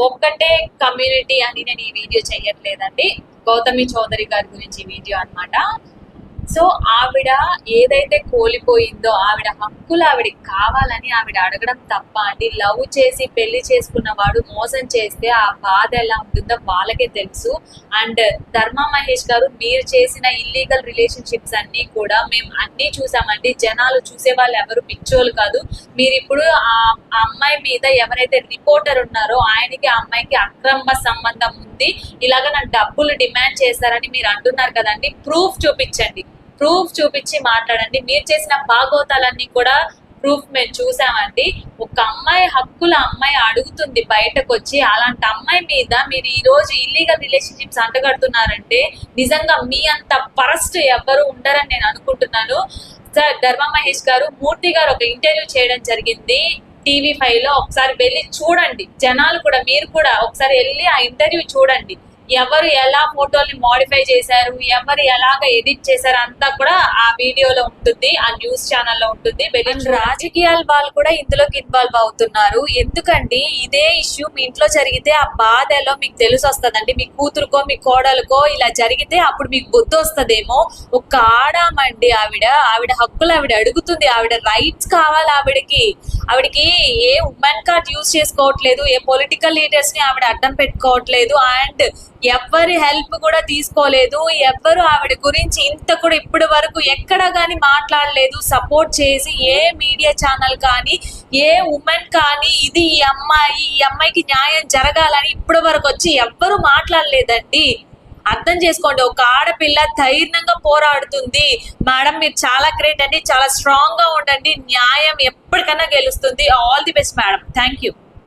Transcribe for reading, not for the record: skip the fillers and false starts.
ఒక్కటే కమ్యూనిటీ అని నేను ఈ వీడియో చేయట్లేదండి. గౌతమి చౌదరి గారి గురించి వీడియో అన్నమాట. సో ఆవిడ ఏదైతే కోల్పోయిందో ఆవిడ హక్కులు ఆవిడకి కావాలని ఆవిడ అడగడం తప్ప అండి. లవ్ చేసి పెళ్లి చేసుకున్న వాడు మోసం చేస్తే ఆ బాధ ఎలా ఉంటుందో వాళ్ళకే తెలుసు. అండ్ ధర్మా మహేష్ గారు, మీరు చేసిన ఇల్లీగల్ రిలేషన్షిప్స్ అన్ని కూడా మేము అన్ని చూసామండి. జనాలు చూసే వాళ్ళు ఎవరు పిచ్చోళ్ళు కాదు. మీరు ఇప్పుడు ఆ అమ్మాయి మీద ఎవరైతే రిపోర్టర్ ఉన్నారో ఆయనకి ఆ అమ్మాయికి అక్రమ సంబంధం ఉంది, ఇలాగ నాకు డబ్బులు డిమాండ్ చేశారని మీరు అంటున్నారు కదండి. ప్రూఫ్ చూపించండి, ప్రూఫ్ చూపించి మాట్లాడండి. మీరు చేసిన భాగోతాలన్నీ కూడా ప్రూఫ్ మేము చూసామండి. ఒక అమ్మాయి హక్కుల అమ్మాయి అడుగుతుంది బయటకు వచ్చి, అలాంటి అమ్మాయి మీద మీరు ఈ రోజు ఇల్లీగల్ రిలేషన్షిప్స్ అంటగడుతున్నారంటే నిజంగా మీ అంత పరస్ట్ ఎవ్వరు ఉండరని నేను అనుకుంటున్నాను. సార్ ధర్మా మహేష్ గారు, మూర్తి గారు ఒక ఇంటర్వ్యూ చేయడం జరిగింది TV5 లో. ఒకసారి వెళ్ళి చూడండి. జనాలు కూడా, మీరు కూడా ఒకసారి వెళ్ళి ఆ ఇంటర్వ్యూ చూడండి. ఎవరు ఎలా ఫోటోల్ని మోడిఫై చేశారు, ఎవరు ఎలాగ ఎడిట్ చేశారు అంతా కూడా ఆ వీడియోలో ఉంటుంది, ఆ న్యూస్ ఛానల్లో ఉంటుంది. రాజకీయాల వాళ్ళు కూడా ఇందులోకి ఇన్వాల్వ్ అవుతున్నారు. ఎందుకండి ఇదే ఇష్యూ మీ ఇంట్లో జరిగితే ఆ బాధ ఎలా మీకు తెలిసి వస్తుందండి. మీ కూతురుకో మీ కోడలకో ఇలా జరిగితే అప్పుడు మీకు బుద్ధి వస్తుందేమో. ఒక ఆడామండి ఆవిడ హక్కులు ఆవిడ అడుగుతుంది. ఆవిడ రైట్స్ కావాలి ఆవిడకి ఏ ఉమెన్ కార్డ్ యూజ్ చేసుకోవట్లేదు, ఏ పొలిటికల్ లీడర్స్ ని ఆవిడ అడ్డం పెట్టుకోవట్లేదు, అండ్ ఎవరి హెల్ప్ కూడా తీసుకోలేదు. ఎవరు ఆవిడ గురించి ఇంత కూడా ఇప్పటి వరకు ఎక్కడ కానీ మాట్లాడలేదు. సపోర్ట్ చేసి ఏ మీడియా ఛానల్ కానీ ఏ ఉమెన్ కానీ ఇది ఈ అమ్మాయికి న్యాయం జరగాలని ఇప్పటి వరకు వచ్చి ఎవ్వరు మాట్లాడలేదండి. అర్థం చేసుకోండి. ఒక ఆడపిల్ల ధైర్యంగా పోరాడుతుంది. మేడం మీరు చాలా గ్రేట్ అండి, చాలా స్ట్రాంగ్ గా ఉండండి. న్యాయం ఎప్పటికైనా గెలుస్తుంది. All the best madam. Thank you.